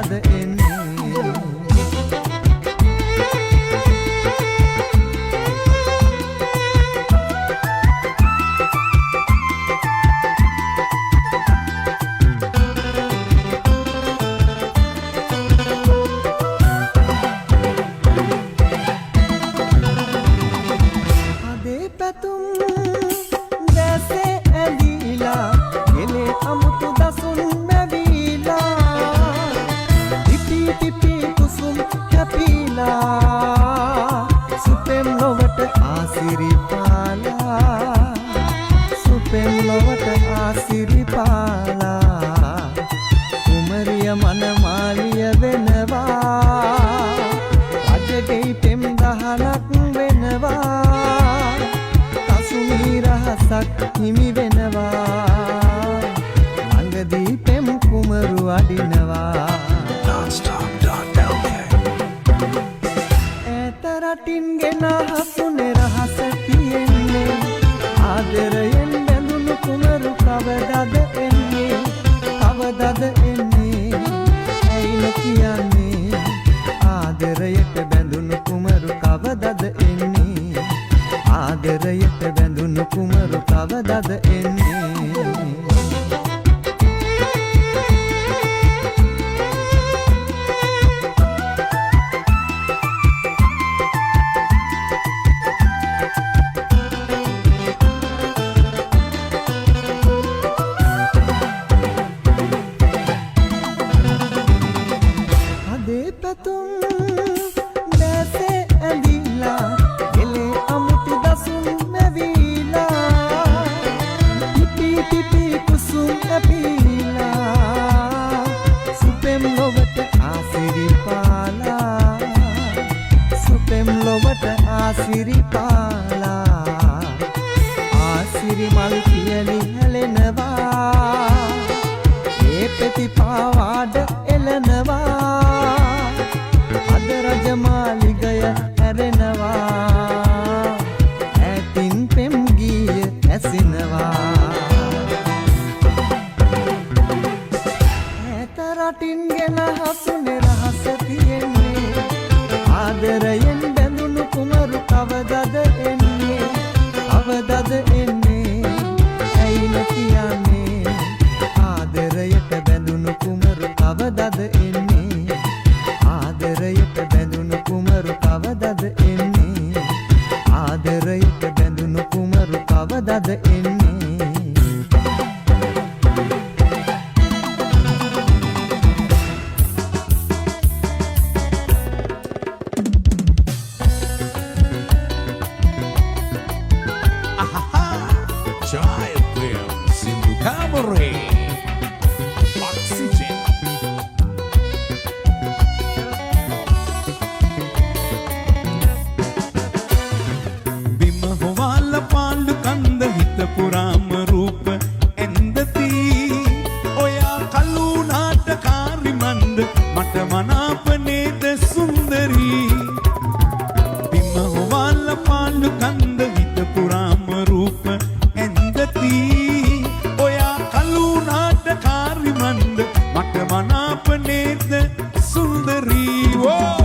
කවදාද එන්නේ හිමි වෙනවා ළඟදී පෙම් කුමරු අඩිනවා ඈත රටින් ගෙන හසුනේ රහස තියෙන්නේ ආදරයෙන් බැඳුණු කුමරු කවදාද එන්නේ කවදාද එන්නේ ඇයිල කියන්නේ ආදරයට බැඳුණු කුමරු කවදාද එන්නේ ආදරයට බැඳුණු කුමරු කවදාද එන්නේ අදේ පැතුම් දැසේ ඇඳිලා එලේ අමුතු දසුන් මැවිලා පිපි කුසුම් ඇපිලා සුපෙම් ලොවට ආසිරි පාලා සුපෙම් ලොවට ආසිරි පාලා ආසිරි මල් පියලි හැලෙනවා ඒ පෙති පාවාඩ එලනවා අද රජමාලිගය හැරෙනවා ඈතින් පෙම් ගීය ඇසෙනවා ඈත රටින් ගෙන හසුනේ රහස තියෙන්නේ ආදරයෙන් බැඳුණු කුමරු කවදාද එන්නේ කවදාද එන්නේ ඇයිල කියන්නේ ආදරයට බැඳුණු කුමරු කවදාද එන්නේ ආදරයට බැඳුණු කුමරු කවදාද එන්නේ ආදරයට බැඳුණු කුමරු කවදාද එන්නේ Child Films Sindhu Kamari Oxygen Bima hovala pandu kanda hita purama roopa endati Oya kallu natakari mand mata manapane de sundari Bima hovala pandu kanda hita purama roopa ඔයා කලු නාටකාරි මන්ද මට මනාප නේද සුන්දරී වෝ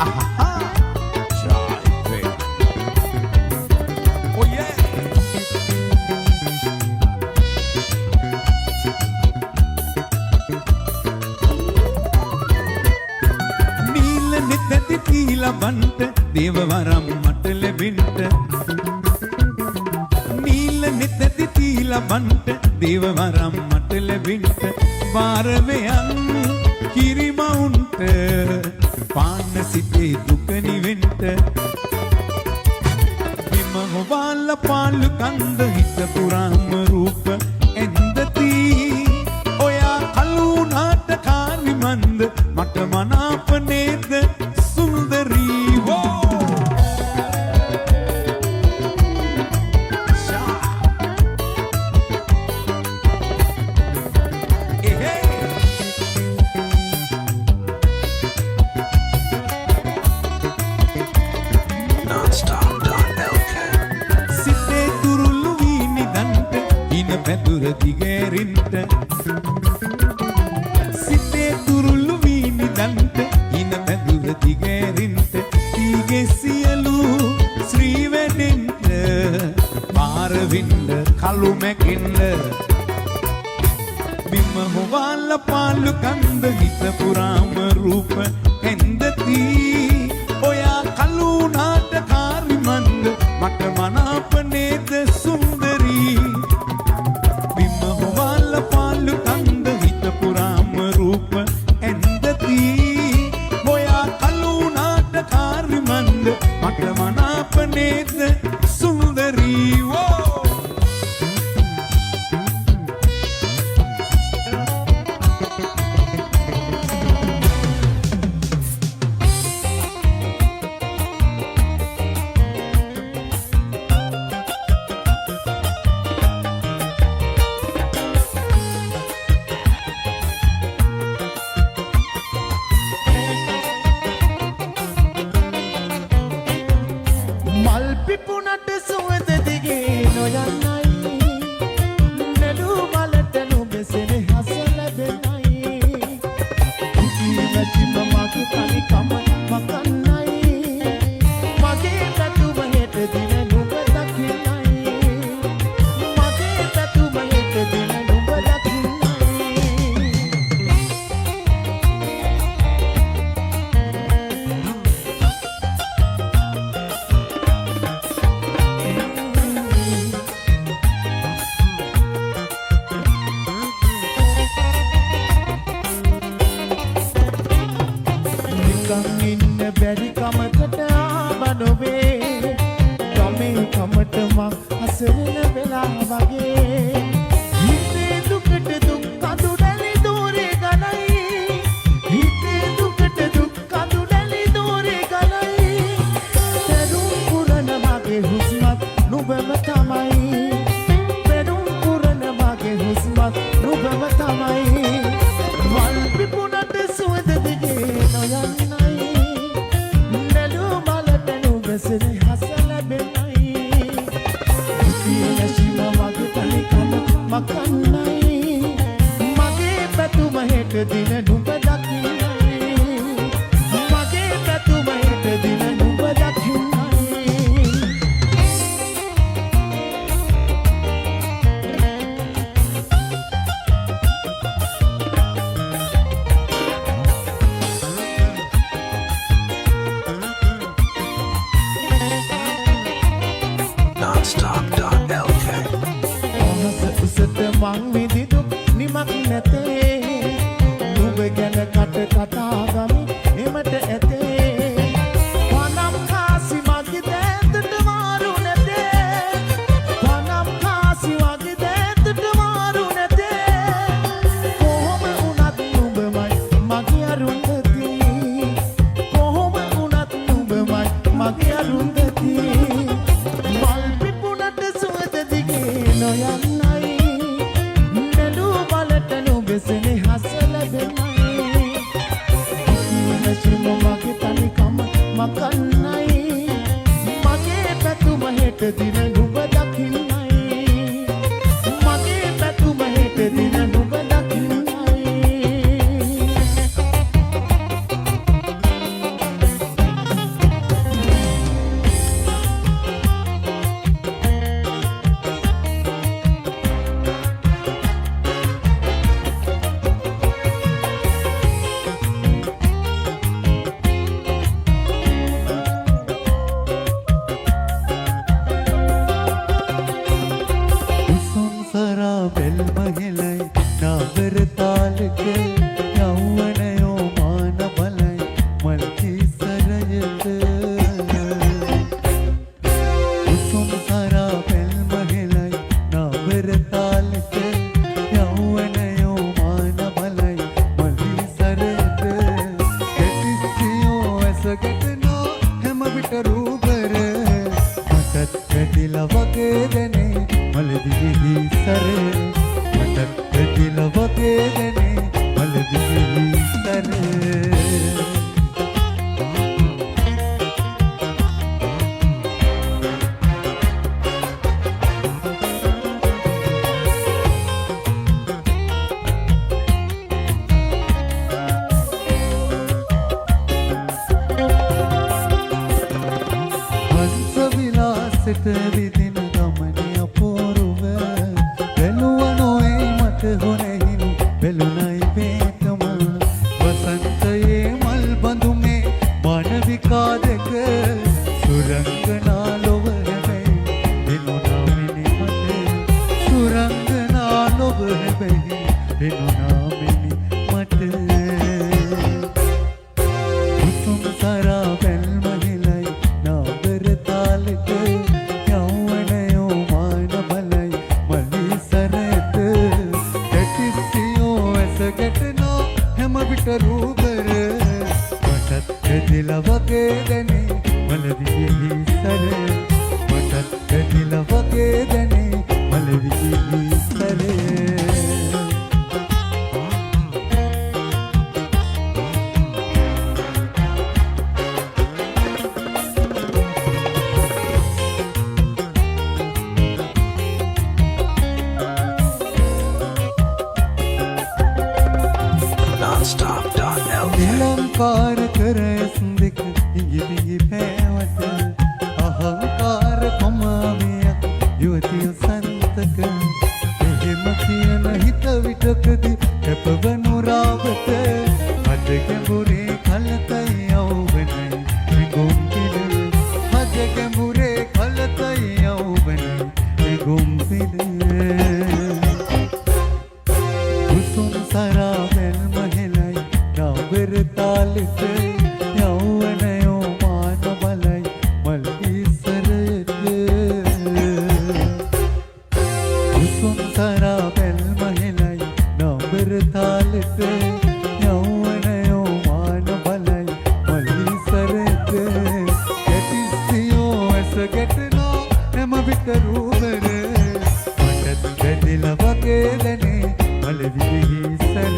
අහහා චායි oh yeah නීල නෙතති තීලා බන්ට දේව වරම් මට ලැබෙන්න නීල නෙතති තීලා බන්ට දේව වරම් මට ලැබෙන්න වාරවයන් කිරිමවුන්ට පාන්න සිතේ දුක නිවෙන්න බිම හොවාල පාලු කන්ද හිත පුරාම රූප එන්දති ඔයා කලු නාටකාරි මන්ද මට මනාප නේද සුන්දරී වෝ සිතේ තුරුළු වී නිදන්ට හින පැතු බිම හොවාල පාලු කන්ද හිත පුරාම රූප එන්දති ඔයා කලුනාට කාරිමන්ද මට මනාප නේද සුන්දරී බිම හොවාල පාලු කන්ද හිත පුරාම රූප එන්දති ඔයා කලුනාට කාරිමන්ද මට මනාප නේද සුන්දරී පිපුණට සුවඳ දිගේ නොයන්නයි නඩු මලට නුඹසෙන හස ලැබෙනයි ඉතිවැසිම මගේ තනිකම මකන්නයි මගේ පැතුම හෙට දින නුඹ දකින්නයි මගේ පැතුම හෙට දින නුඹ දකින්නයි ඉන්න බැරි කමකට ආවනොවේ ගමේ කමට මං හසරන වෙලා වගේ හිතේ දුකට දුක් කඳු දැලි දూరే ගලයි හිතේ දුකට දුක් කඳු දැලි දూరే ගලයි පෙරුම් පුරන මගේ හුස්මත් නුඹම තමයි පෙරුම් පුරන මගේ හුස්මත් නුඹම තමයි වල් පිපුණට සුවඳ දිගේ නොයන්නයි Sene hasala benai Yashima mage talikam makanai Mage patuma het dina numba dakinai Mage patuma het dina numba dakinai Stop.lk උසට මං විදිදු නිමක් නැතේ නුඹ ගැන කතා ගමි එමට ඇතේ වනම් කාසි මගේ දෑතට මාරු නැතේ වනම් කාසි මගේ දෑතට මාරු නැතේ කොහොම වුණත් නුඹමයි මගේ අරුන්දති කොහොම වුණත් නුඹමයි මගේ අරුන්දති නොයන්නයි නඩු බලට නුඹසෙන හස ලැබෙනයි ඉතිවැසිම මගේ තනිකම මකන්නයි මගේ පැතුම හෙට දින නුඹ දකින්නයි මගේ පැතුම හෙට දින නුඹ දකින්නයි සිත විදින ගමනේ අපූර්ව වෙනුව නොවේ මට හොනෙහිනි වෙලුණයි වේතම වසන්තයේ මල් බඳුමේ මානවිකා දෙක සුරංගනා ලොව හැබැයි වෙනුණා මිනි මට සුරංගනා ලොව හැබැයි වෙනුණා මිනි මට උතුම් සරා බැල්මහිලයි නාදර තාලෙට යෞවනයෝ මාන බලයි මලි සරට ඇටිස්සියෝ ඇස ගැටෙනෝ හැම විට රූබර මටත් ඇදිලා වගේ දැනේ මලවියෙහි සර මටත් ඇදිලා වගේ දැනේ මලවියෙහි සර අලංකාර කර ඇස් දෙක ඉඟි බිඟි පෑවට අහංකාර කොමාවියක් යුවතිය සන්තක එහෙම කියන හිත විටකදී කැපවනු රාවත අද ගැඹුරේ කලතයි යෞවනයි විගුම් පිළ අද ගැඹුරේ කලතයි යෞවනයි විගුම් පිළ උතුම් සරා බැල්මහෙලයි නාවර තාලෙට යෞවනයෝ මාන බලයි මල් ඉස්සරට උතුම් සරා බැල්මහෙලයි නාවර තාලෙට යෞවනයෝ මාන බලයි මල් ඉස්සරට ගැටිස්සියෝ ඇස ගැටෙනෝ හැම විට රූබර මටත් වැදිලා වගේ දැනේ මලවියෙහි සර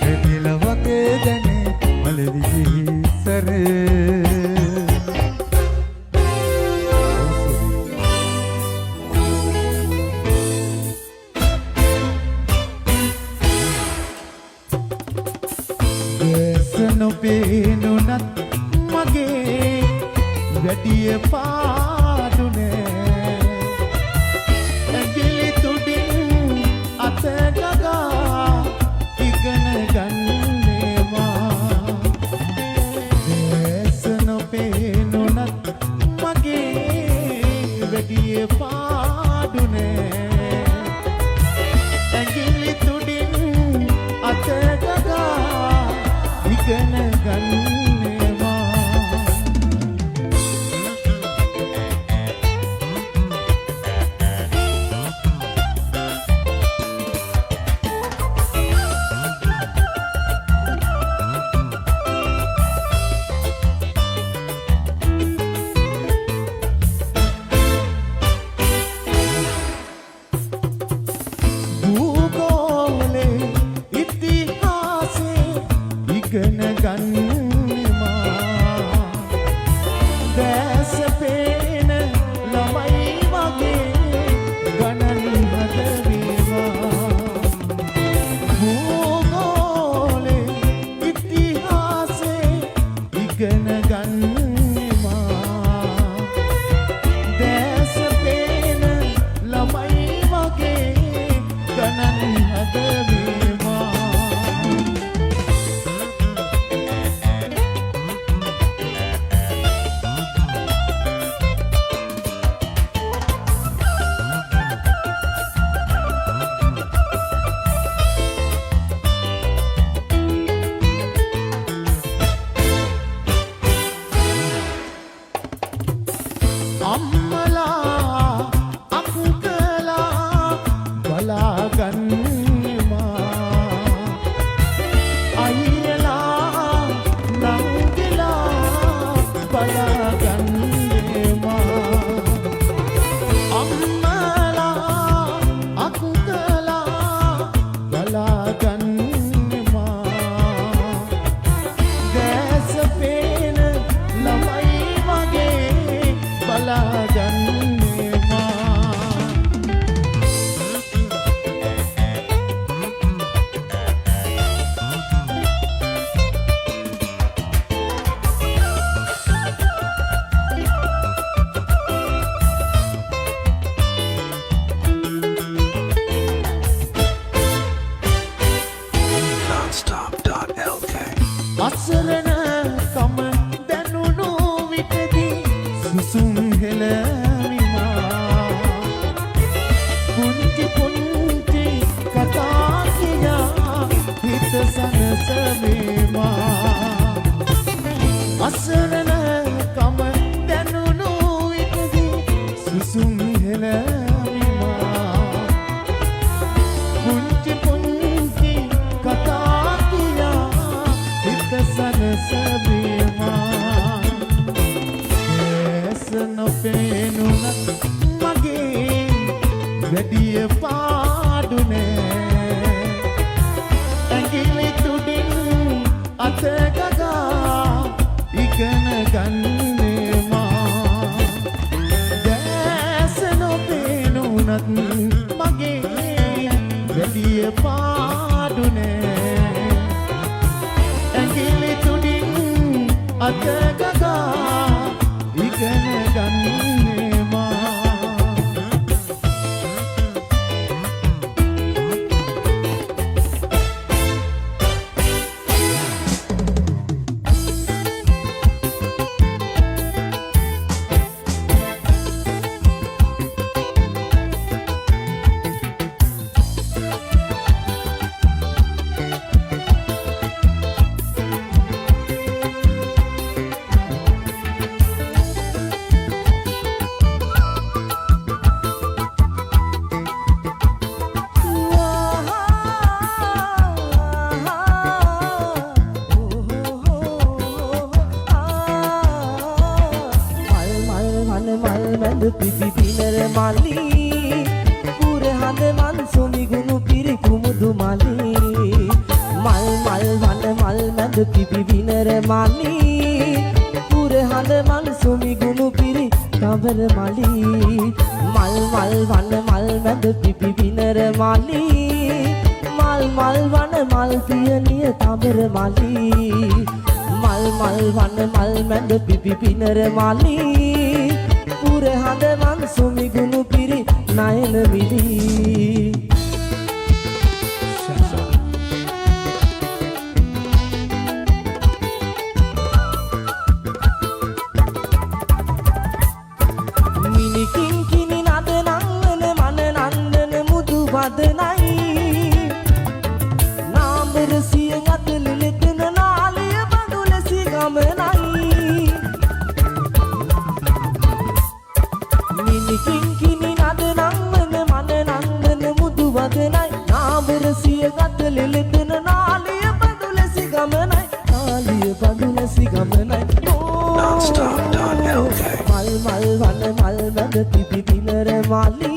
ඇදිලා වගේ දැනේ මලවියෙහි සර දේශනො පේනුනත් මගේ වැඩිය පාඩුනේ ඇඟිලි තුඩින් අත ගගා ඉගෙන ගන්නේවා දේශනො පේනුනත් මගේ වැඩිය පාඩුනේ ඇඟිලි තුඩින් අත ගගා ඉගෙන ගන්නේවා භූගෝලේ ඉතිහාසේ ඉගෙන ගන්නවා දැස පේන ළමයි වගේ ගණන් හදවීවා භූගෝලේ ඉතිහාසේ ඉගෙන ගන්නවා දැස පේන ළමයි වගේ ගණන් හදවීවා අම්මලා අක්කලා බලාගන්නවා අයියලා නංගිලා බලාගන්නවා අම්මලා අක්කලා බලාගන්නවා දැස පේන ළමයි වගේ බලාගන්නවා අසරණ කම දැනුණු විටදී සුසුම් හෙළවිමා පුංචි පුංචි කතා කියා හිත සනසවීමා අසරණ කම දැනුණු විටදී සුසුම් හෙළවිමා පුංචි පුංචි කතා කියා හිත සනසවීමා ඇස නොපෙනුනත් මගේ වැඩිය පාඩුනේ ඇඟිලි තුඩින් අත ගගා ඉගෙන ගන්නේමා දැස නොපෙනුනත් මගේ වැඩිය පාඩුනේ ඇඟිලි තුඩින් අත ගගා ඉගෙන ගන්නේමා පිපි පිනර මලි පුර හඳ මන් සොමි ගුණු පිරි කුමුදු මලි මල් මල් වන මල් මැද පිපි පිනර මලි පුර හඳ මන් සොමි ගුණු පිරි කබර මලි මල් මල් වන මල් මැද පිපි පිනර මලි මල් මල් වන මල් පියනිය කබර මලි මල් මල් වන මල් මැද පිපි පිනර මලි පුර හඳ මන් සුමි ගුණු පිරි නයන මිලි මිනිකින් කිනි නද නංගන මන නන්දන මුදු වදනයි නාඹර සිය අත ලෙලෙතන නාලිය බඳුල සිගමනයි මිනිකින් කිනි නද නංගන මන නන්දන මුදු වදනයි නාඹර සිය අත ලෙලෙතන නාලිය බඳුල සිගමනයි නාලිය බඳුල සිගමනයි මල් මල් වන මල් මැද පිපි පිනර මලි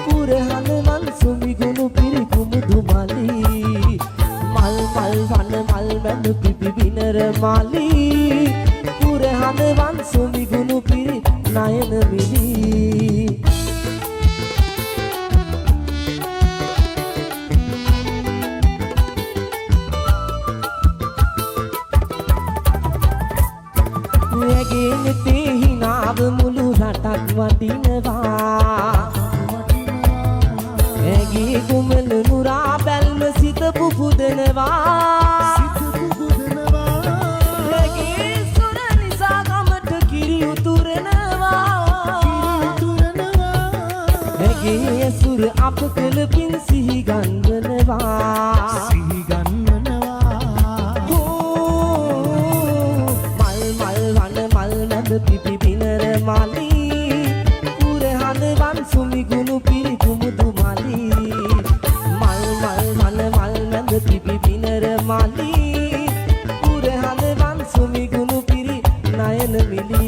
පුර හඳ මන් සුමි ගුණු පිරි කුමුදු මලි මල් මල් වන මල් මැද පිපි පිනර මලි පුර හඳ මන් සුමි ගුණු පිරි නයන මිලි ඇගේ නෙතේ හිනාව මුළු රටක් වටිනවා ඇගේ කුමල නුරා බැල්ම සිත පුපුදනවා ඇගේ සුර නිසා ගමට කිරි උතුරනවා ඇගේ ඇසුර අප කළ පින් සිහි ගන්වනවා පිපි පිනර මලි පුර හඳ වන් සුමි ගුණු පිරි කුමුදු මලි මල් මල් වන මල් මැද පිපි පිනර මලි පුර හඳ වන් සුමි ගුණු පිරි නයන මිලි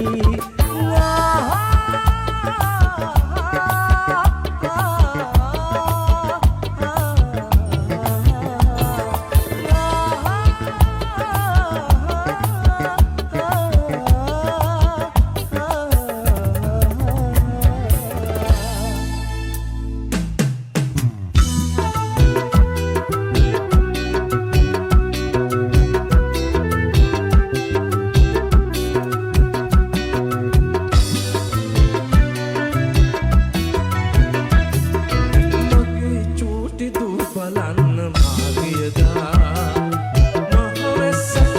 බලන්න මාගියදා මහවැස්ස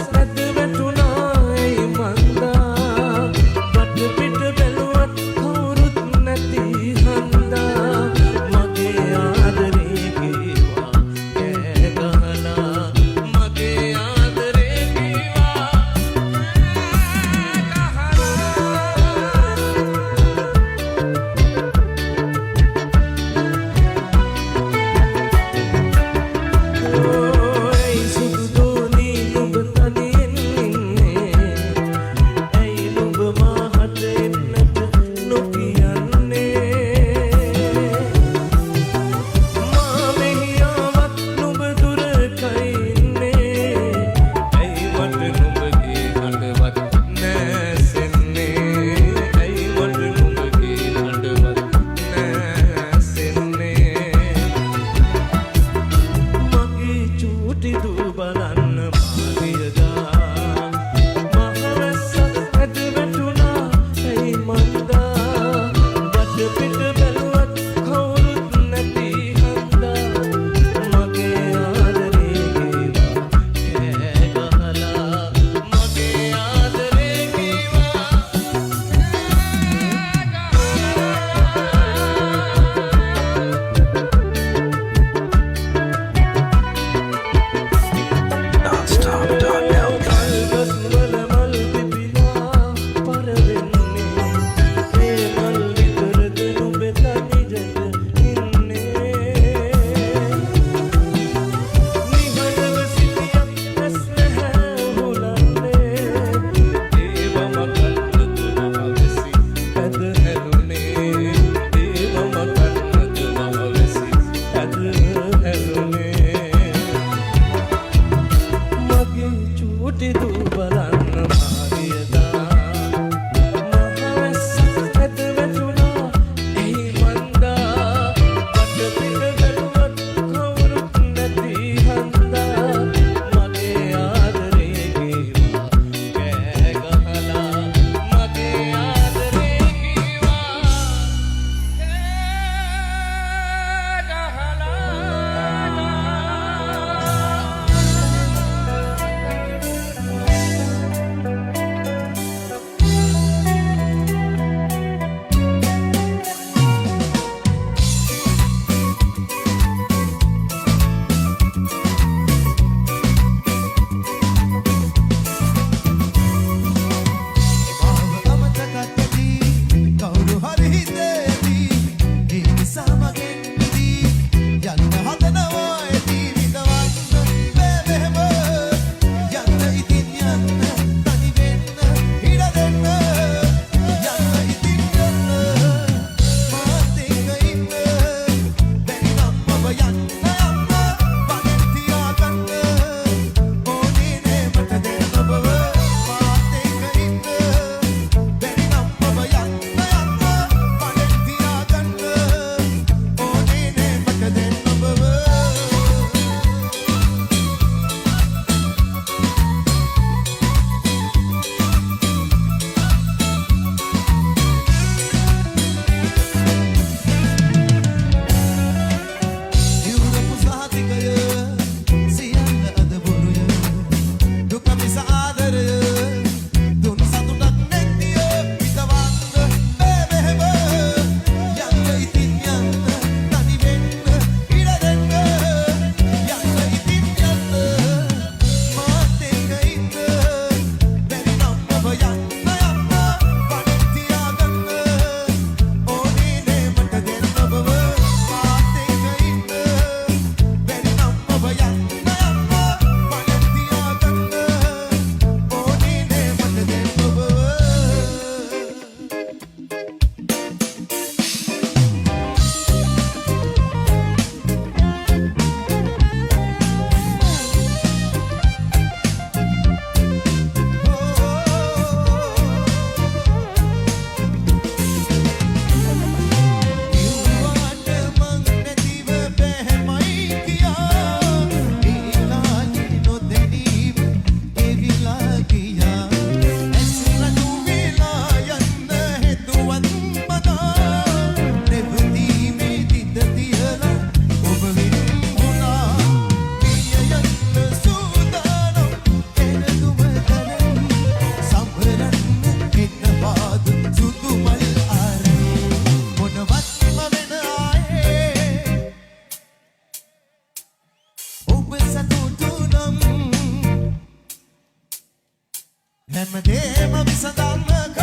හැමදේම විසඳන්නක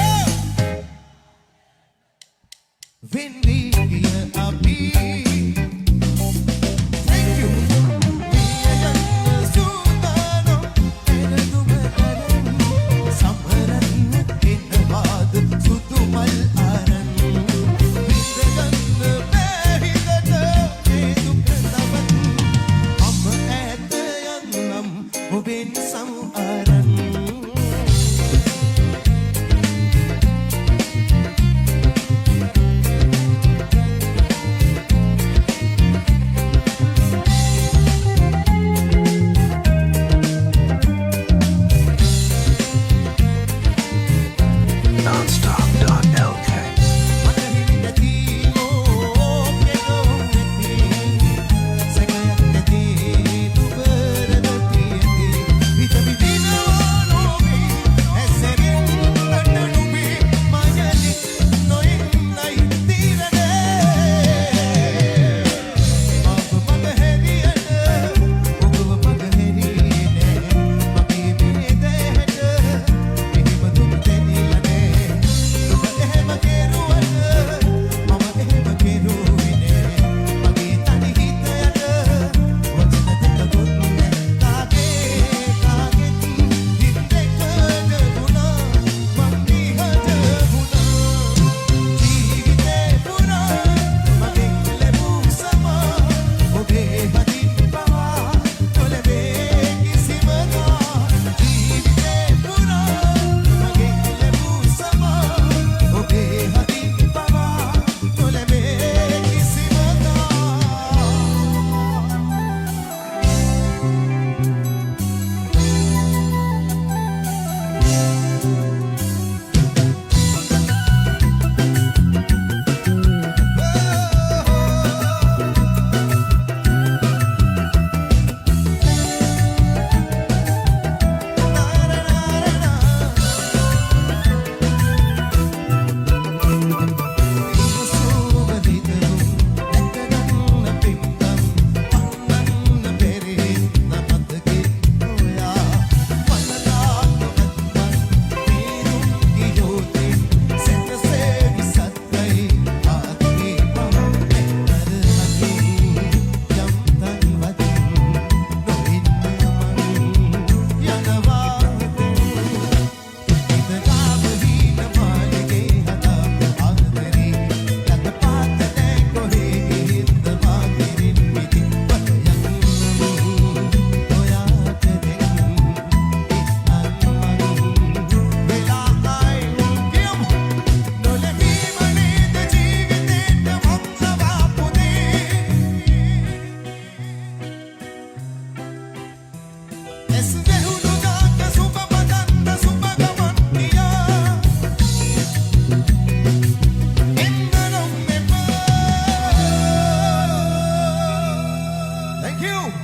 වෙන්නේ ගිය අපි Thank you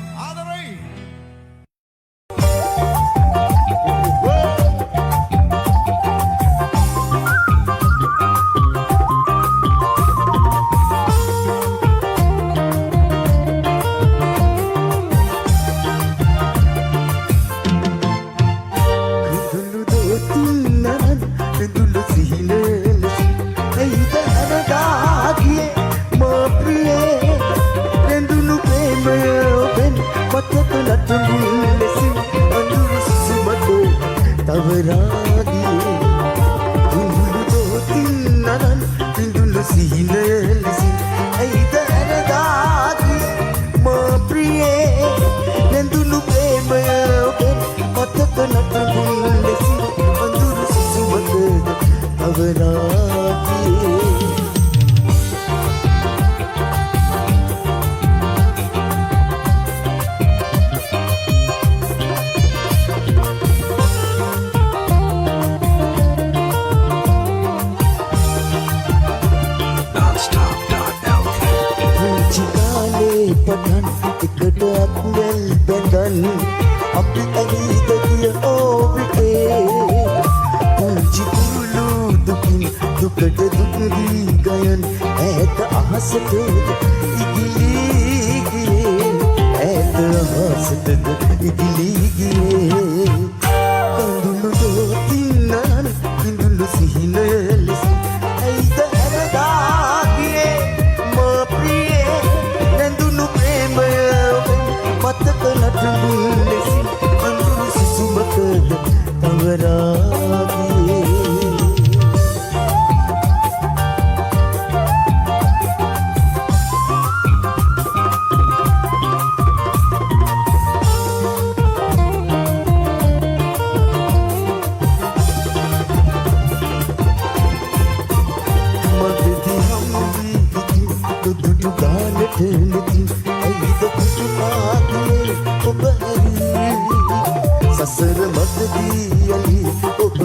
ඉගිලී ගියේ කඳුළු දෝතින් මතක නටුමුල් ලෙසින් අඳුරු සුසුමකද තවරාගේ සසර මතදී යලි ඔබව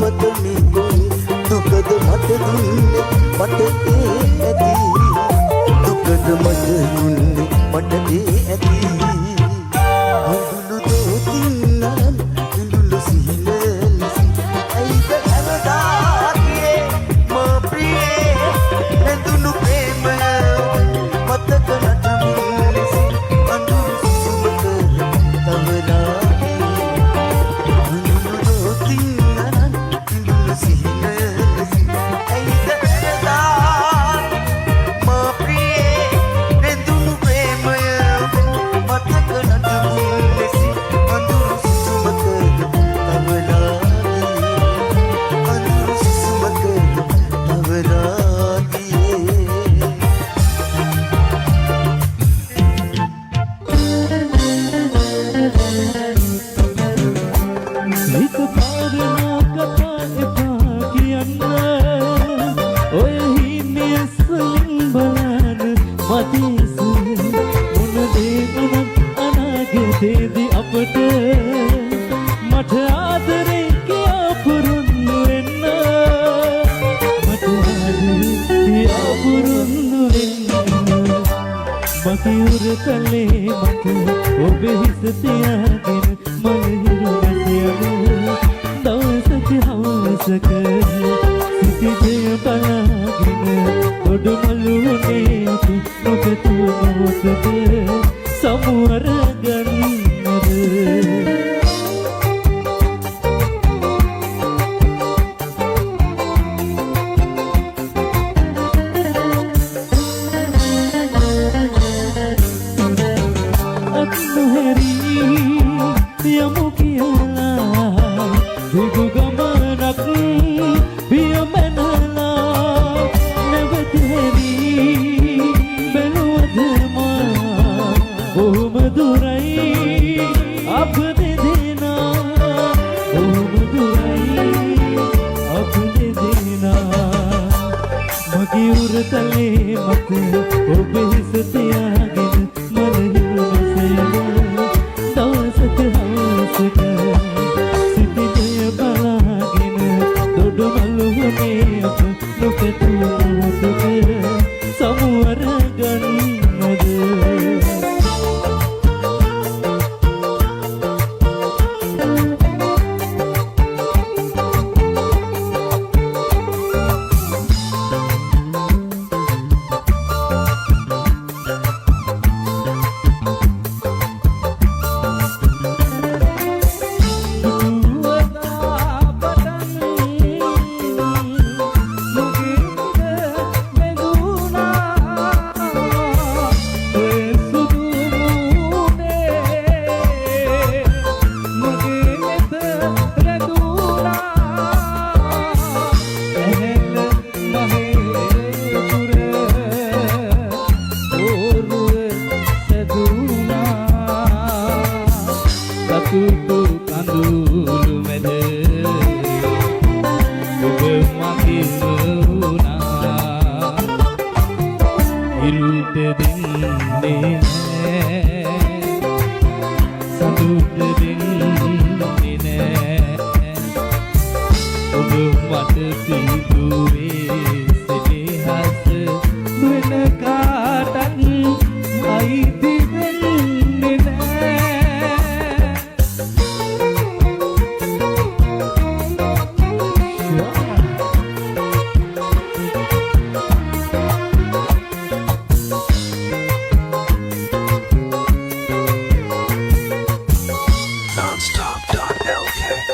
නොපතමි ගොයි දුකද මට දුන්නේ මට ඒ ඇති දුකද මට දුන්නේ මට ඒ ඇති අඳුළු දෝතින්නන් ඉඳුළු සිහිලෙලසි ඇයිද හැමදාගේ මා ප්‍රියේ නැඳුණු ප්‍රේමය මතක නටමින් ලෙසි අඳුරු සුසුමක තවරා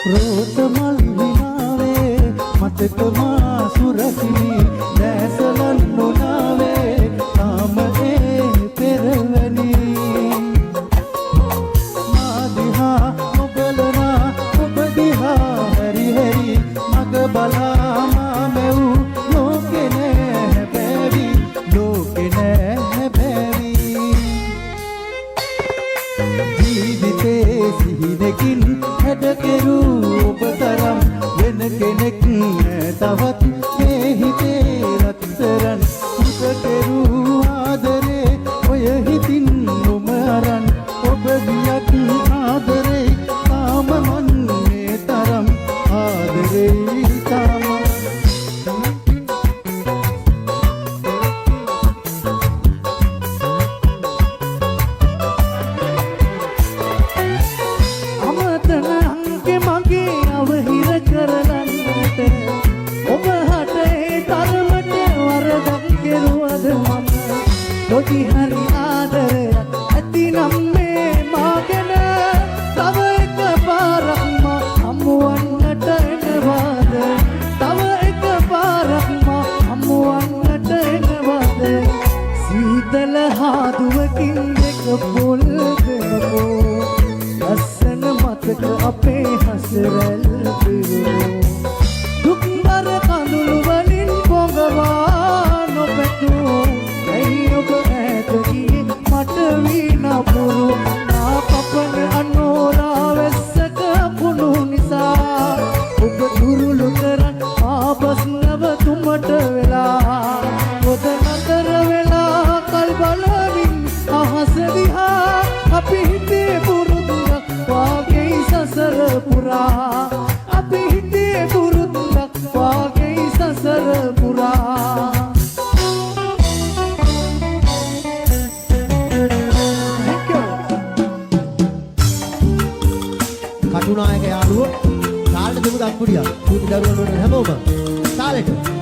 රෝසමල් විනාවේ මතක මා සුරසිනි දැසලන් නොනාවේ තාම ඒ පෙරවැනි කටුනායක යාළුවෝ තාලෙට දෙමු දක්පුඩියක්. චූටි දරුවන් වල හැමෝම තාලෙට.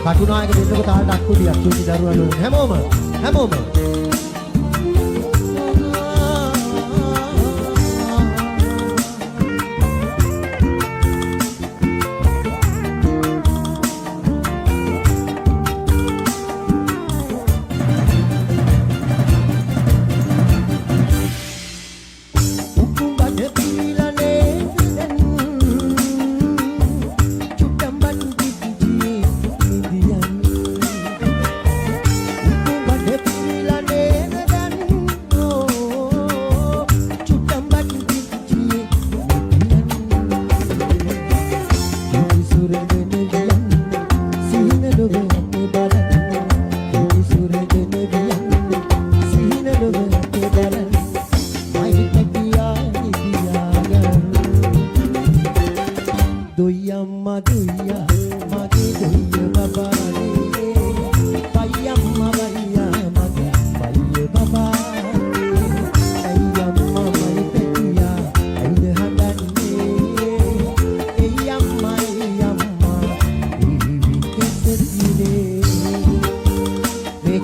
කටුනායක දෙන්නක තාලට අක්කුඩියක් චූටි දරුවන් වල හැමෝම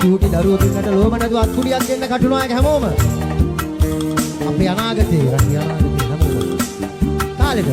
චූටි දරුවෝ දෙන්නට ලෝම නැතුව අත්කුඩියක් දෙන්න කටුනායක හැමෝම. අපේ අනාගතේ රටේ අනාගතේ හැමෝම තාලෙට.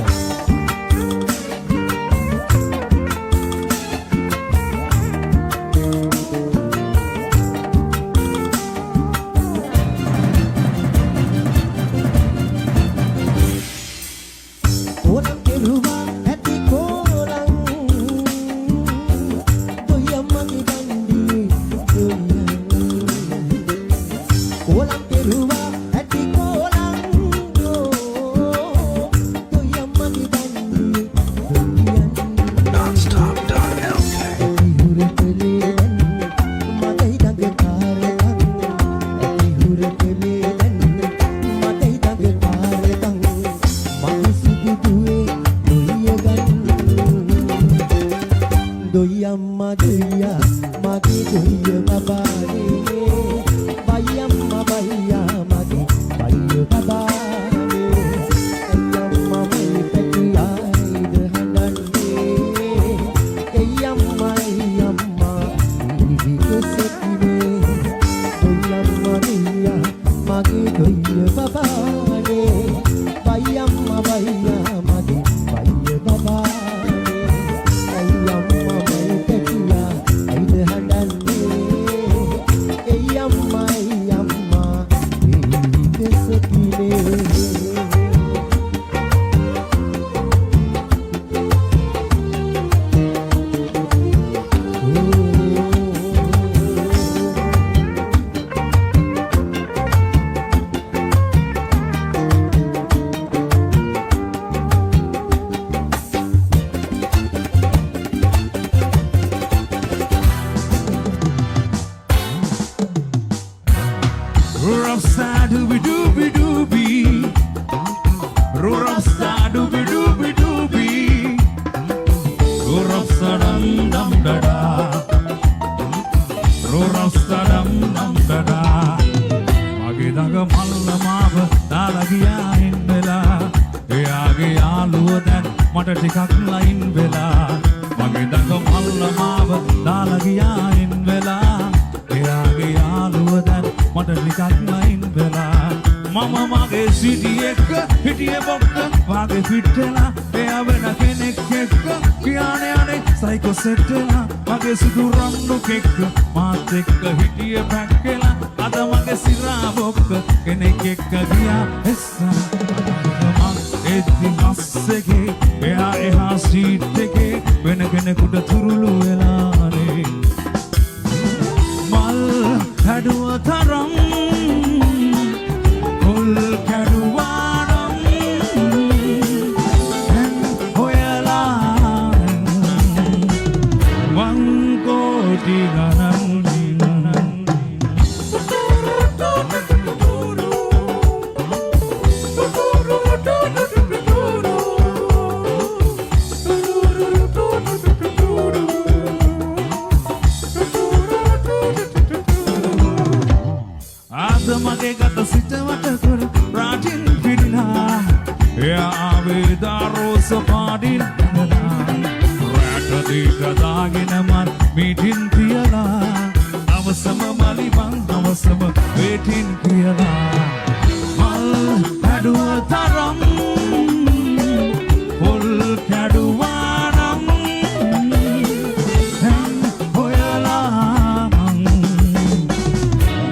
මම මගේ සිටි එක්ක හිටියේ බොක්ක වාගේ පිටලා එයා වෙන කෙනෙක් එක්ක කියන්නේ අනේ සයිකෝ සෙට්ලා මගේ සුදු රන්නු කෙක්ක මාත් එක්ක හිටියේ පැක්කලා අද මගේ සිරා බොක්ක කෙනෙක් එක්ක ගියා එස්සා එද්දි මස්සගේ එයා එහා ස්ට්‍රීට් එකේ වෙන කෙනෙකුට තුරුළු වෙලානේ මල් හැඩුව තරම් කොල් කැඩුවානම් හොයලා වන් කෝටි ගණන් මගේ ගත සිට වටකර රාජින් පිරිලා එයා ආවේ දාරෝස පාඩින් රැට දීට දාගෙන මන් මීටින් තියලා අවසම මලිබන් අවසම වේටින් කියලා මල් හැඩුව තරම් පොල් කැඩුවානම් හොයලා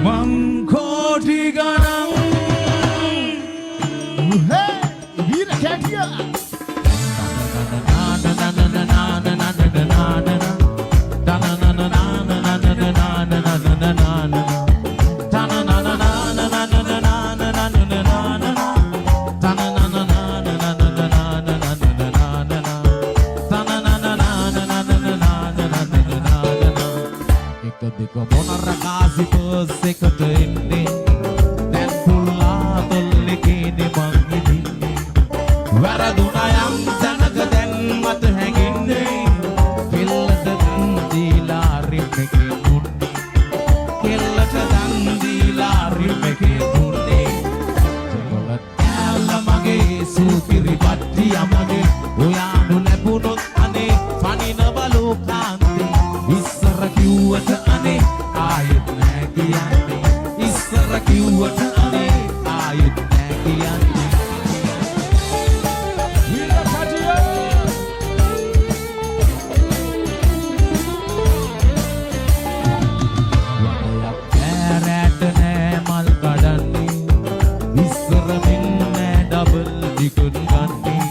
මං කෝටි ගණන් වීර කැටිය එකට එන්නේ දැන් පුල්ලා තොල්ලේ කේනේ මං ඉදින්නේ වැරදුනා යම් තැනක දැන් මට හැඟින්නේ කෙල්ලට දන් දීලා රිමෙකේ දුන්නේ කෙල්ලට දන් දීලා රිමෙකේ දුන්නේ ජොලත් ඇල්ල මගේ සුපිරි පට්ටි යමනේ ඔයානු ලැබුණොත් අනේ පනින බලෝ කාන්තේ ඉස්සර කිව්වට අනේ ආයෙත් නෑ කියන්නේ ඉස්සර කිව්වට අනේ ආයෙත් නෑ කියන්නේ වීර කටිය වඩයක් ඈරට නෑ මල් කඩන්නේ ඉස්සර මෙන්න ඩබල් ටිකට් ගන්නේ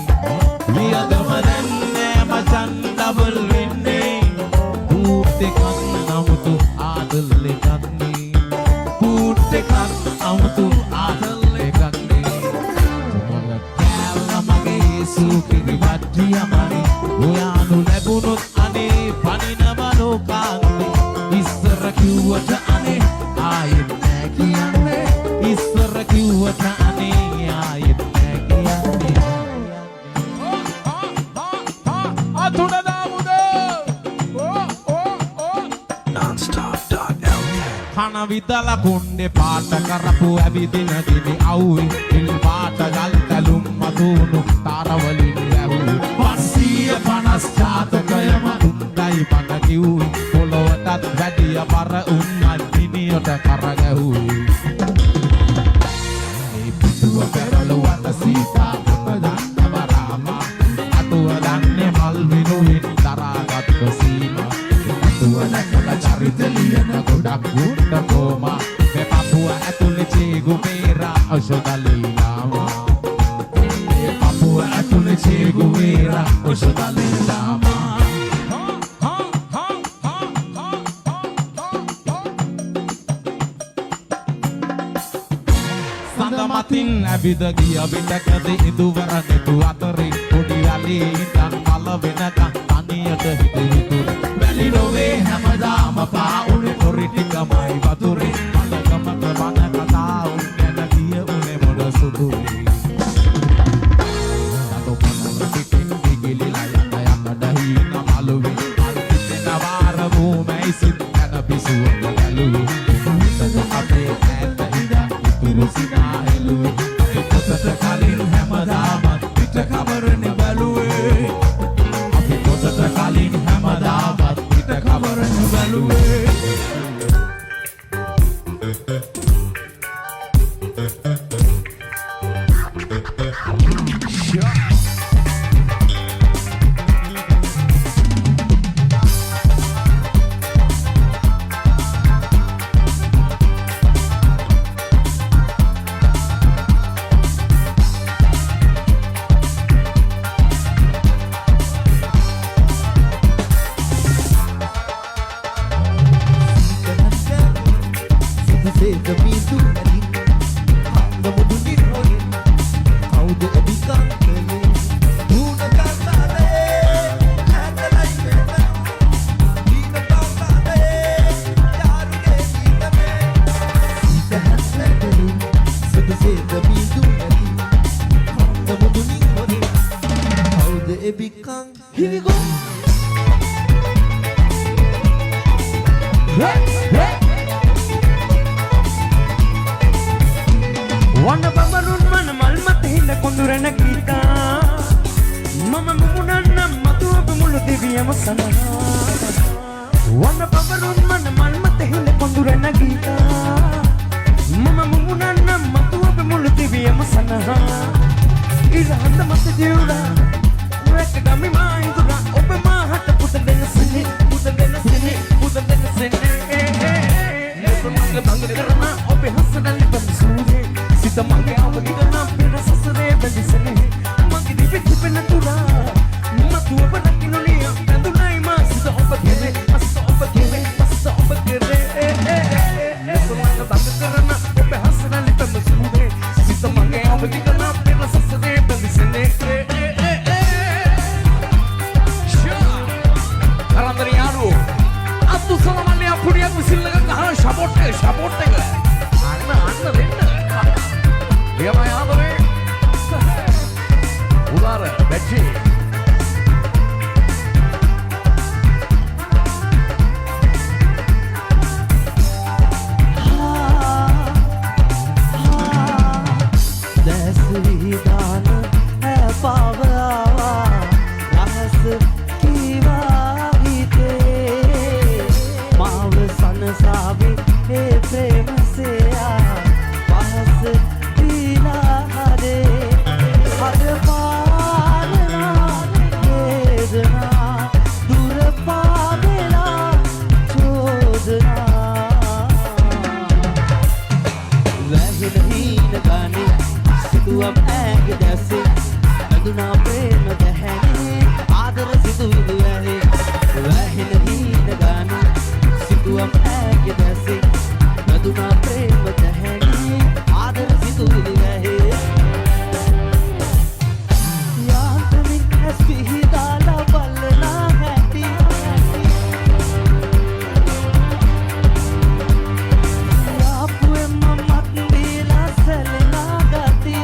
වියදම දැන් නෑ මචන් ඩබල් වෙන්නේ බූට් එකක් නමුතු ආදල් එකක් අමුතු ආදල් එකක් නේ මොන කෑල්ල මගේ සුපිරි වට්ටි යමනේ ඔයානු ලැබුණොත් අනේ පනින බලෝකාන්තේ ඉස්සර කිව්වට අනේ ආයෙත් නෑ කියන්නේ ඉස්සර කිව්වට අනේ ආයෙත් නෑ කියන්නේ අතුඩ කන විදලා කොණ්ඩේ පාට කරපු ඇවිදින දිවි අවුවේ ඉල් පාට ගල් තැලුම් මතුණු තාරවලින් වැහුවේ 550 ජාතකයම දුන්නයි පට කිව්වේ පොළොවටත් වැඩිය බර උන්නත් දිනියට කරගැහුවේ මේ පිටුව පෙරළුවට සීතා මොකදන්න බරාමා අතුව දන්නේ මල් විනුවින් දරාගත් සීමා අතුව දැකලා චරිත ලියන ගොඩක් වුණ්ඩ කෝමා මේ පපුව ඇතුලේ චේගු මේරා ඔෂදලීලාමා මේ පපුව ඇතුලේ චේගු මේරා ඔෂදලීලාමා සඳමතින් ඇවිද ගිය විටකද ඉදුවර නෙතු අතරේ පොඩි වැලේ ඉඳන් පල වෙනකන් තනියට හිටිතුර වැලි නොවේ හැමදාම පා උනේ පොරි ටිකමයි වතුරේ මලකමක වන කතා උන් ගැන ගිය උනේ මොන සුදුයි තතෝ පනල පිටින් දිගිලිලා යන දහින මලුවේ අල්පිතන වාර භූමයි සිත් යන පිසුව ගැලුවේ අපේ ඈත ඉඳන් ඉතුරු සිනා හෙළුවේ අපේ පොතට කලින් හැමදාම පිට කවර baby come. Here we go. Wanna babarun man malmate hinda kondurana kita. Mama mumunana matu abmulu diviyam sana. Wanna babarun man malmate hinda kondurana kita. Mama mumunana matu abmulu diviyam sana. Ira handa mate jiura. Wek gami maindura obe mahata puta dena sini puta dena sini puta dena sini. Never mangle bangle karna obe hasana lipan sure. Sita mange awa gidana pira sasare bandi sini. Mange divi divi natura. Matu oba nakinoniya pendunai ma sita oba kere sita oba kere sita oba kere. Never mangle bangle karna obe hasana lipan sure. Sita mange awa gidana pira sasare bandi sini. Karandariano, Abdul Salam Ali Apuriya Musilga kahana shabote. Anna renna. Dia mai aadare. Udara Betty. Dasri dan hai pawa rahas kiwa ite maav sansavi he prem se paas dila hare har paana vedna dur paavela chodna wahi nahi gane situam aag jaise aduna prem dehane आदर सिद्धू है वह नहीं गाने सिद्धूम आगे जैसे मधुना प्रेम दहनी आदर सिद्धू है याद में हंसी ही डाला बलना है या पुए ममत दिला सलना गाती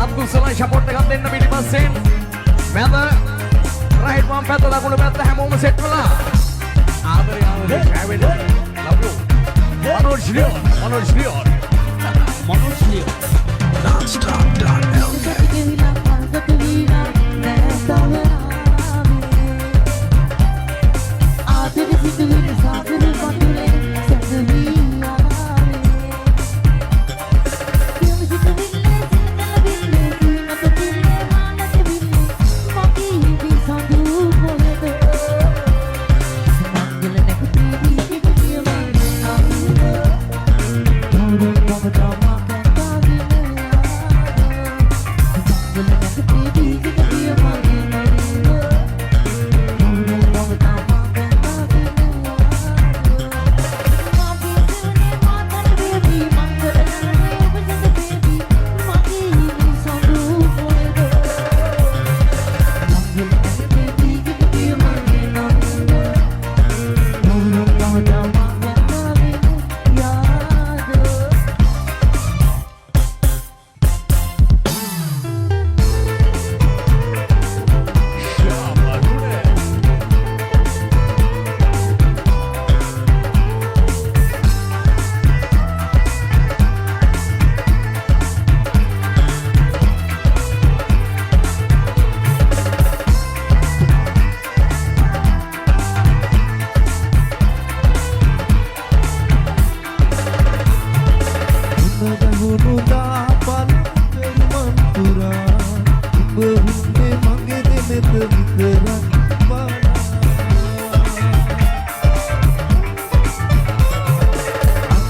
Abdul Salam support එකක් දෙන්න පිටිපස්සෙන් මම right one පැත්ත දකුණු පැත්ත හැමෝම සෙට් වෙලා ආදරේ කැවෙන්න love you Manoj Leon non-stop.lv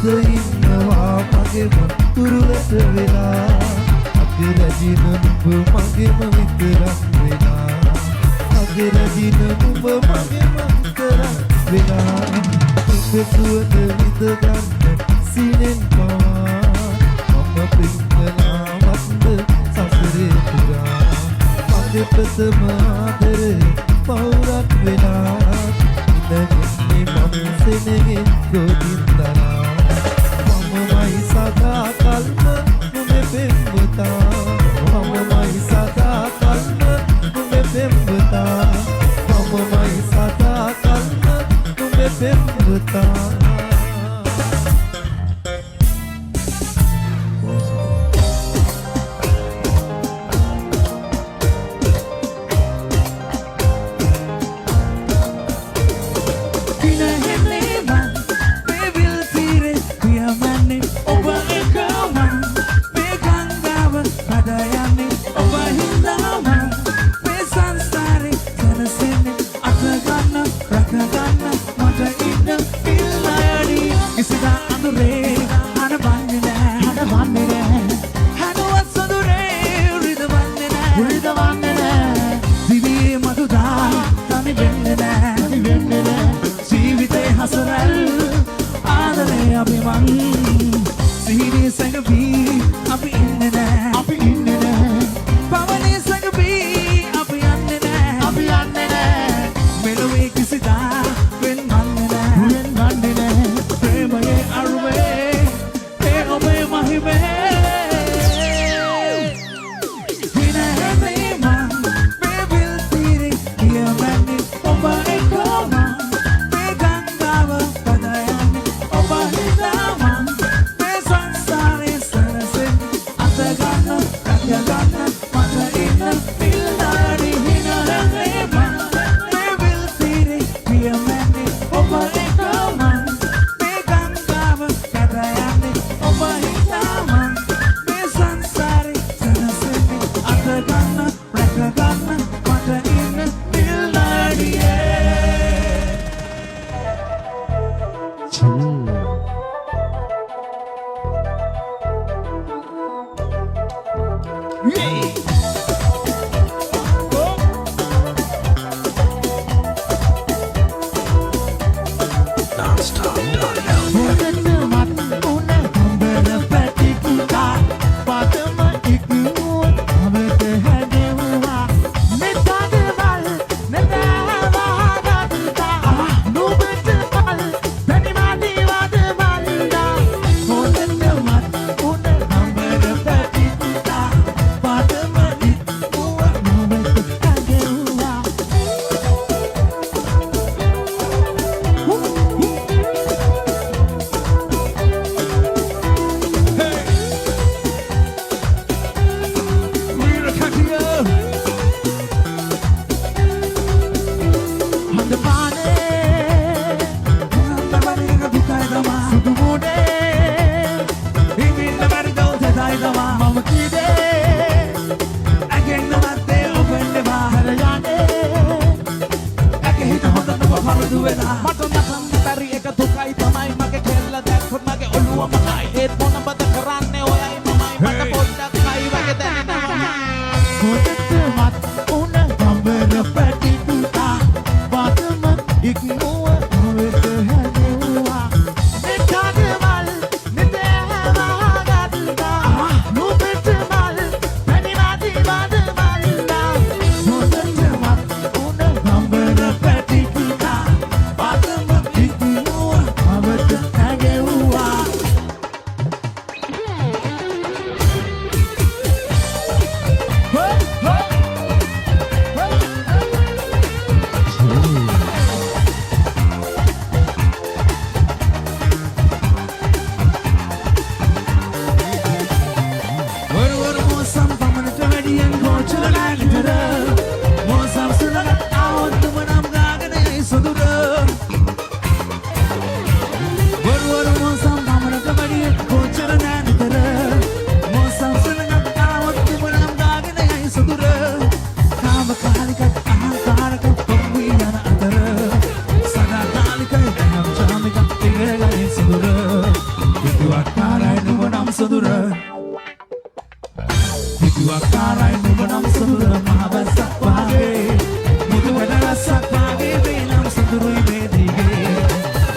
ඉන්නවා මගේම තුරුලට වෙලා අගරදින නුඹ මගේම විතරක් වෙලා අගරදින නුඹ මගේම විතරක් වෙලා සුවද විඳ ගන්න සීනෙන් පවා මම පිංගලාවත්ද සසරේ පුරා මගේ ප්‍රථම ආදරේ පවුරක් වෙලා ඉඳගන්නේ මම සෙනෙහෙන් ගොඩින්දලා මමමයි සදා කල්ම නුඹේ පෙම්වතා මමමයි සදා කල්ම නුඹේ පෙම්වතා මමමයි සදා කල්ම නුඹේ පෙම්වතා සඳුර විදුවක්කාරයි නුඹ නම් සඳුර මහවැස්සක් වාගේ මුදු වැඩ රැස්සක් වාගේ වේ නම් සඳුරුයි මේ දිගේ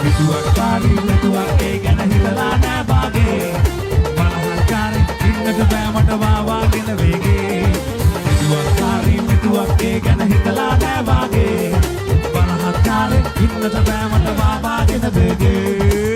විදුවක්කාරී විදුවක්කේ ගැන හිතලා නෑ වාගේ බලහල්කාරී ඉන්නට බෑ මට වාවාගෙන වේගේ විදුවක්කාරී විදුවක්කේ ගැන හිතලා නෑ වාගේ බලහල්කාරී ඉන්නට බෑ මට වාවාගෙන වේගේ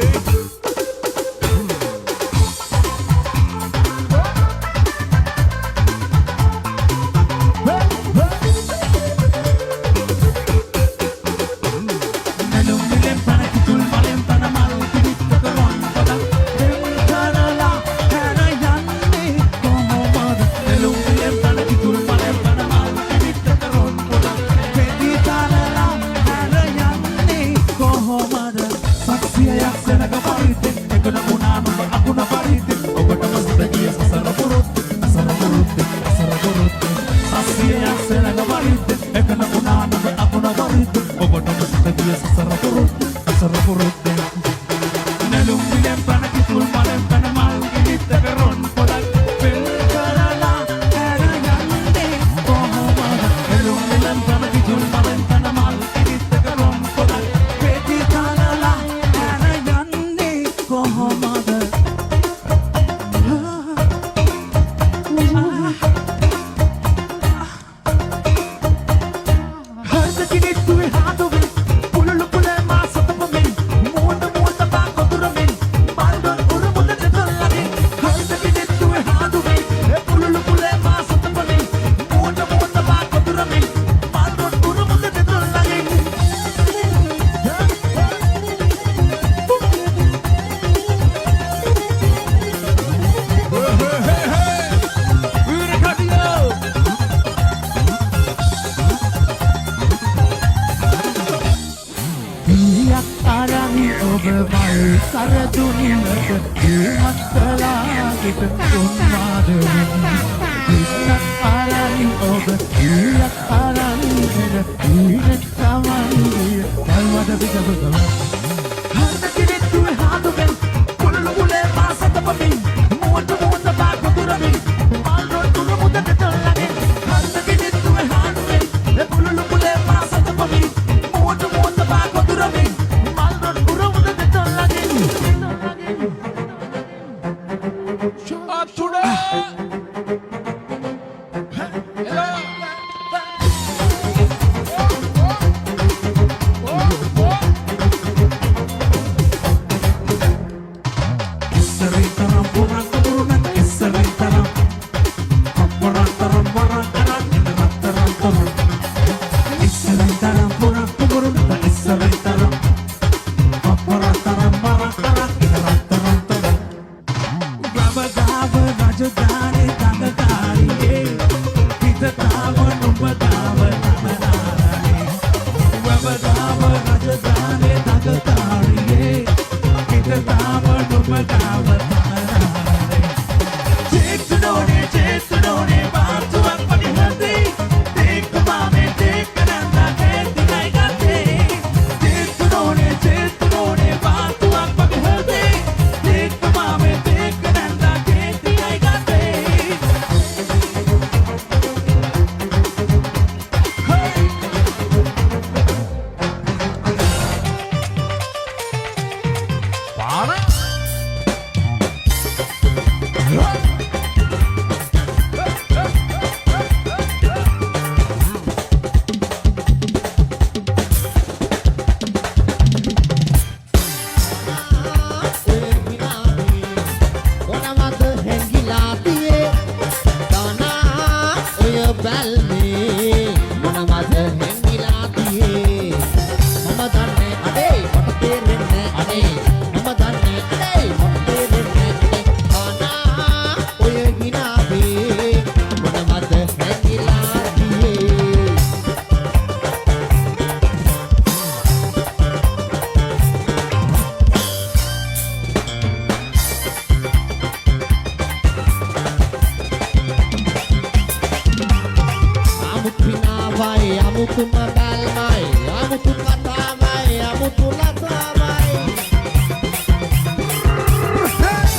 amutu magalmay, amutu katamay, amutu latamay.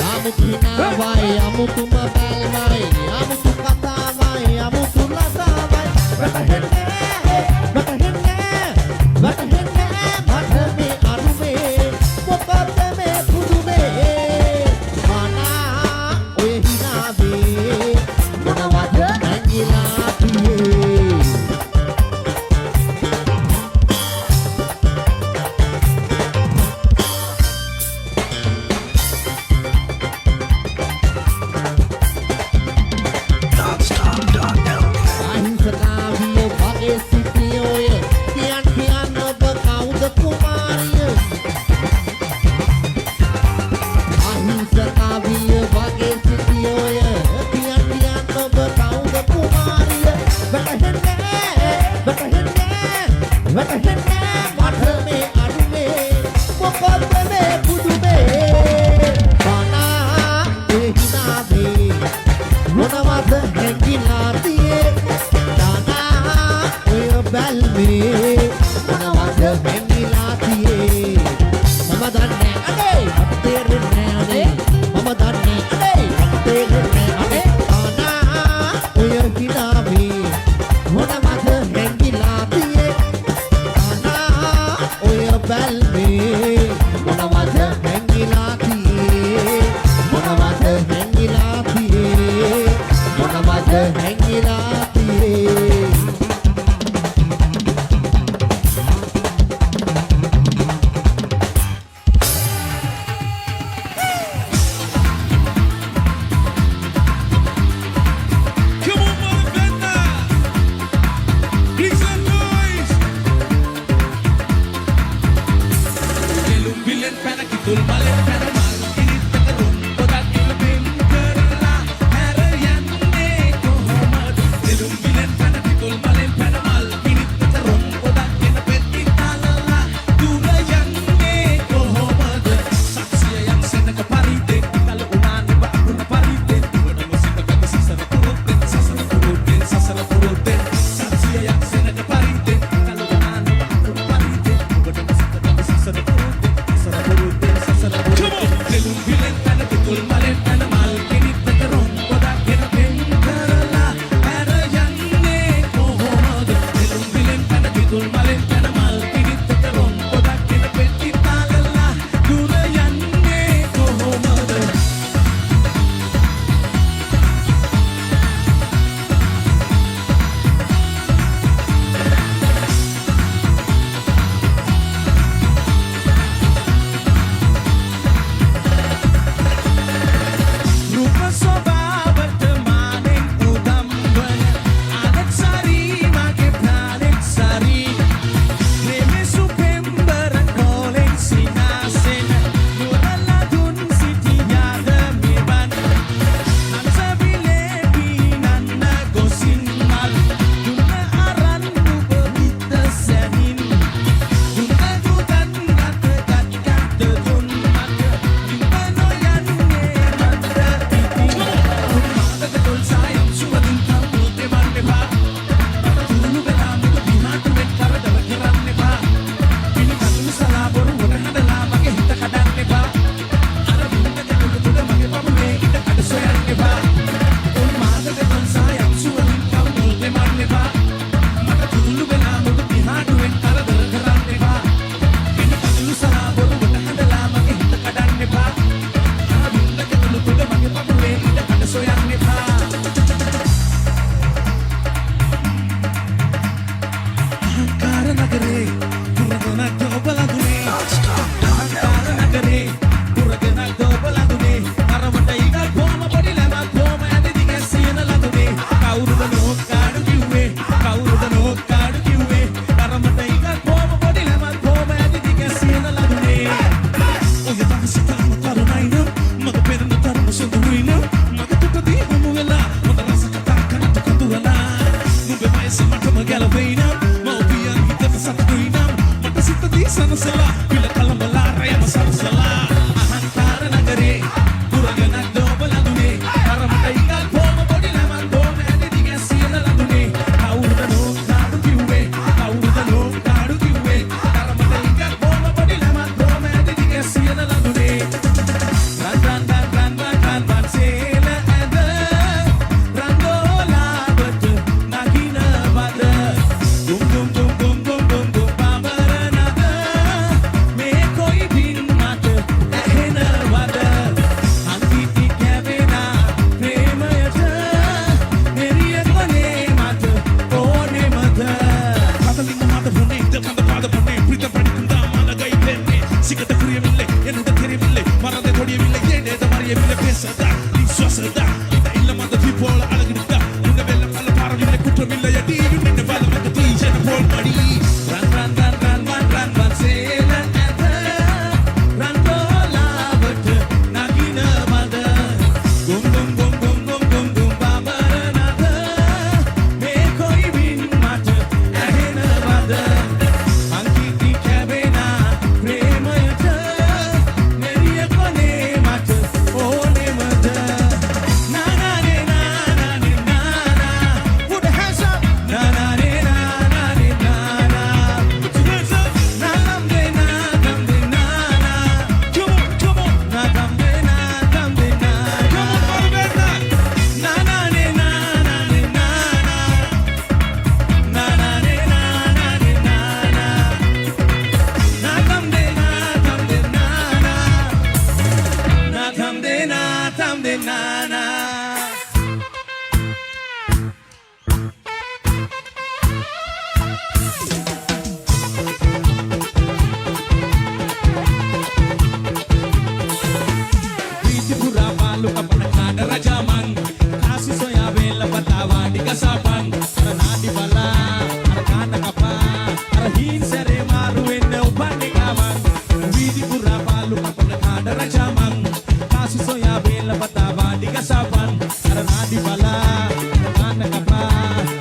Amutu හිනාවයි අමුතුම බැල්මයි අමුතු කතාවයි අමුතු ලතාවයි වැටහෙන්නේ මට මේ අරුමේ මොකද මේ පුදුමේ මනා ඔය හිනාවේ මොනවද නැගිලා තියේ අහිංසකාවිය වගේ සිටියෝය කියන්න ඔබ කවුද කුමාරිය අහිංසකාවිය වගේ සිටියෝය කියන්න ඔබ කවුද කුමාරිය වැටහෙන්නේ මට මේ අරුමේ මොකද මේ පුදුමේ මනා ඒ හිනාවේ මොනවද හැංගිලා තියේ දානා ඔය බැල්මේ මොනවද හැංගිලා තියේ මම දන්නේ අනේ මට තේරෙන්නේ අනේ මම දන්නේ අනේ මට තේරෙන්නේ අනේ දානා ඔය හිනාවේ මොනවද හැංගිලා තියේ දානා ඔය බැල්මේ මොනවද හැංගිලා තියේ මොනවද හැංගිලා තියේ මොනවද හැංගිලා තියේ Come on, Maracana! Bring some noise! Gelum bilen pena kitul balen pena mal init takarun odak ilbim karla harayanne kohomad gelum bilen pena kitul balen pena mal init takarun odak inapet italala durayanne kohomad saksiya yang senaka parite kalau unan ba aku na parite wala mo si pagkakasi sa purutin saksiya yang senaka parite kalau unan ba aku na parite wala mo si pagkakasi sa purutin என்னோட தெரியவில்லை மறந்து கொடியவில்லை ஏனேத மறையவில்லை பேசதா நீ சுவாசதா இந்த இல்ல மதத்தி போல அழகிருக்கா இந்த வெள்ளம் பல பாரவில்லை குற்றமில்லை அடி நின்று பலம் அந்த தீ என போல் மடி ரன் ரன் ரன் ரன் ரன் ரன் ரன் சேலன் ரன் தோலாவட்டு நகின மத கும் கும் கும் கும் கும் கும் கும் பாபரநாத மே கோய் பின் மாட்ட அஹன மத அங்கிதி கபேனா பிரேமயத மெரிய கோனே மாட்ட ஓனே மத நானா ரே நானா ரே நானா put a hands up நானா ரே நானா ரே நானா put your hands up நானம் ரே நானம் ரே நானா come on நானம் ரே நானம் ரே நானா come on Parvena நானா ரே நானா ரே நானா நானா ரே நானா ரே நானா நாகம் ரே நாகம் ரே நானா நாகம் ரே நாகம் ரே நானா Viti pura palu kapana kada rajaman kasi soya bela batawa di kasapan ara nadi bala ara kana kapa ara hin sere maru enne upane kaman Viti pura palu kapana kada rajaman kasi soya bela batawa di kasapan ara nadi bala ara kana kapa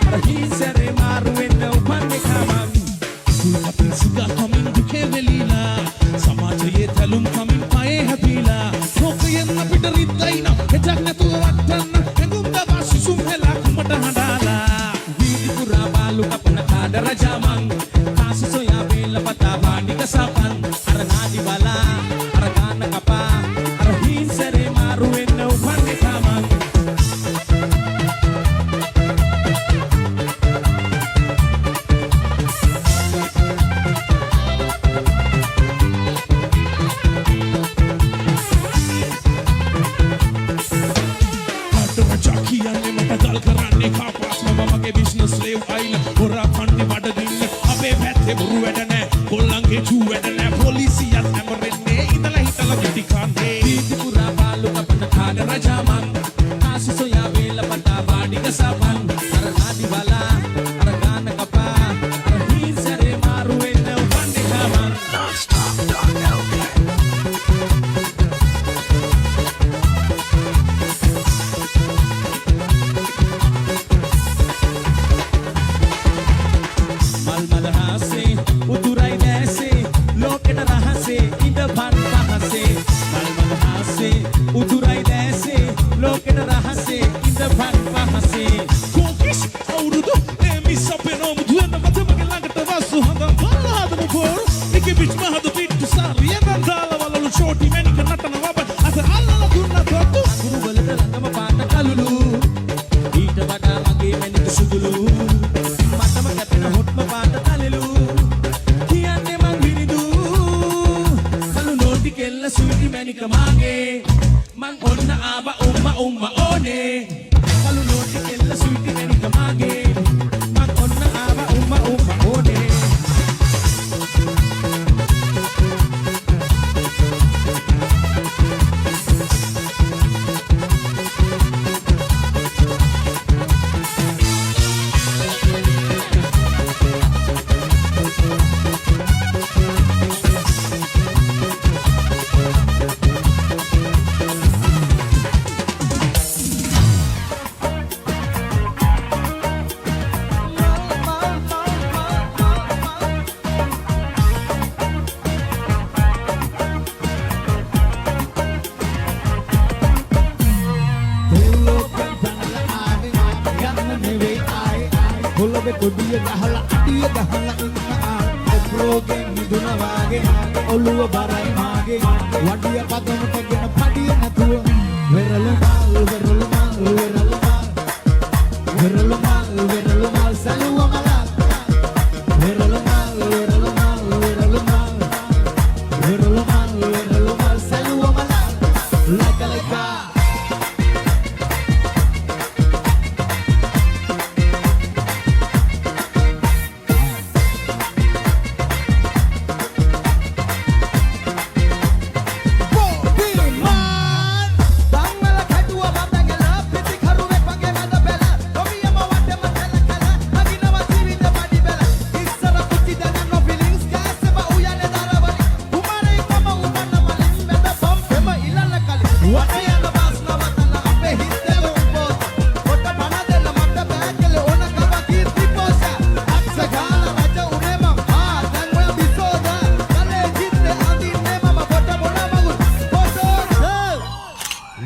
ara hin sere maru enne upane kaman Sulapin suga kamin duke velila සමාජයේ තැලුම් කමින් පයේ හැපිලා ලෝකයෙන් අපිට රිද්දයින හෙටක් නැතුව වටන්න හැඟුම් දවා සිසුම් හෙලා කුමට හඬාලා වීදි පුරා බාලු කපන කාඩ රජාමන් කාසි සොයා බේල පතා වාඩි කසපන් අර නාඩි බලා අර ගාන කපා අර හීන් සැරේ මාරු වෙන්න උපන්නේ තමන් කියන්නේ මට ගල් කරන්නේ කාපාස් මම මගේ බිස්නස් ලේව් අයින හොරා කන්නේ බඩගින්න අපේ පැත්තේ බොරු වැඩ නැහැ කොල්ලන්ගේ චූ වැඩ නැහැ පොලිසියත් ඇමරෙන්නේ ඉඳලා හිටලා පිටි කන්නේ පීති පුරා බාලු කපන කාඩ රජාමන් කාසි සොයා වේල පතා වාඩි කසපන් අර නාඩි බලා අර ගාන කපා අර හීන් සැරේ මාරු වෙන්න උපන්නේ තමන් උතුරයි දැසේ ලෝකෙට රහසේ ඉඳපන් පහසේ කොකිස් අවුරුදු එමිස් අපේ නෝම දුවන වතමගේ ළඟට වස්සු හඳන් බලහදම පොර එක පිට මහද පිටු සාරි එනන් දාලා වලලු ෂෝටි මැනික නටන වබ අත අල්ලලා දුන්න තොත්තු අඟුරු වලට රඟම පාට කලුලු ඊට වඩා මගේ මැනික සුදුලු මටම කැපෙන හොට්ම පාට තලෙලු කියන්නේ මං විරිදු කලු නෝටි කෙල්ල සුවිටි මැනික මාගේ Man onna aba umma one Kalu noti kella sweetie meni kamage Man onna aba umma one කොඩිය ගහලා අඩිය ගහලා ඉන්න ඔෆ්රෝගෙන් මිදුන වාගේ ඔළුව බරයි මාගේ වඩිය පදමටගෙන පඩිය නැතුව වෙරළු මල් වෙරළු මල් වෙරළු මල් වෙරළු මල් වෙරළු මල් සලුව මලක් වෙරළු මල් වෙරළු මල් වෙරළු මල් වෙරළු මල් වෙරළු මල් සලුව මලක් ලකලකා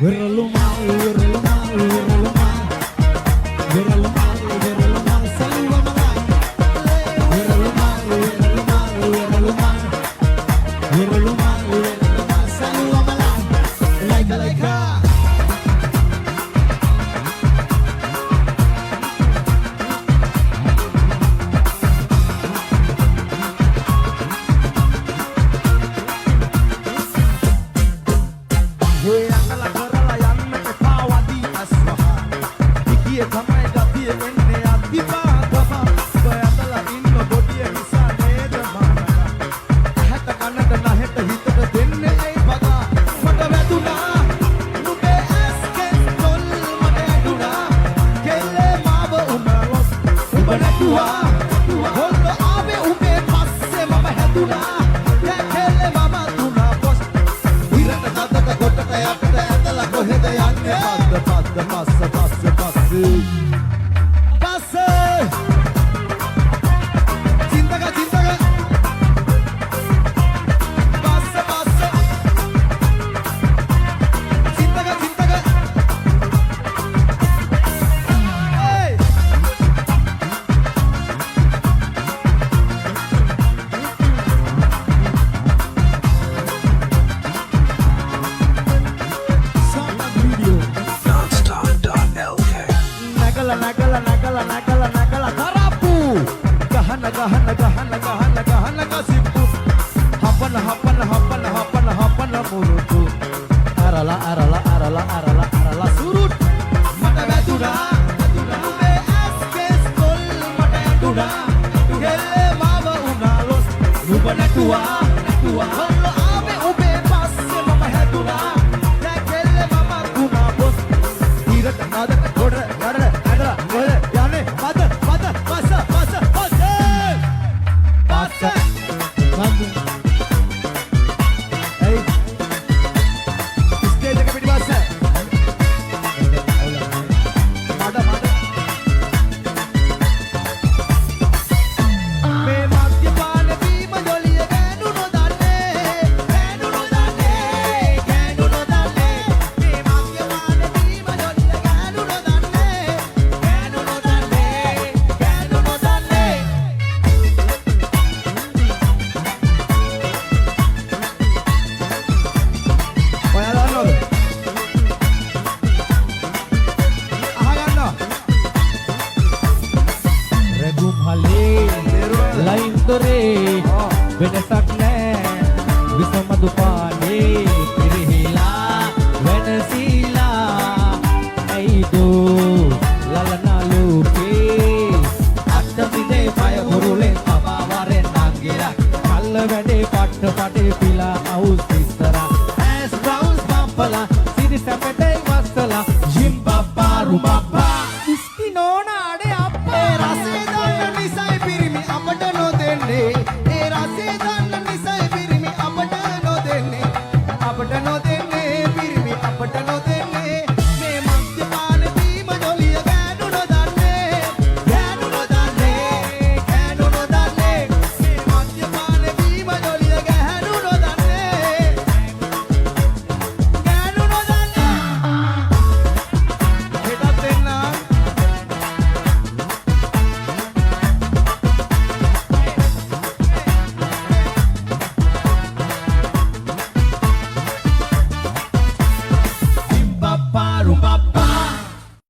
Wirelu mal, wirelu mal, wirelu mal. Wirelu mal, wirelu mal, saluwa malai. Wirelu mal, wirelu mal, wirelu mal. Wirelu mal, wirelu mal, saluwa malai. Laika, laika. Hey, angala karala yanna epa wadi aswaha. Ikiye thamai gatiye enne adipa gama. Bayatala inno godiye nisa neda manaka. Hata kanada na heta hitata denne ei baga. Mata veduna nube asken tol mata aduna. Kelle maava unalos ubanatua. Hollo aave ube passe mama heduna. Kelle mama tuna pos. Irata tata kotata yakata atala koheda yanne padda passa passe Cintaga passa Cintaga Hey Sama video. Nagala karapu Gahana kasipu Hapana murutu Arala surut Mata veduna Nube askes kol mata eduna Kelle mava unalos Nuba natua Hallo ave ube passe mama heduna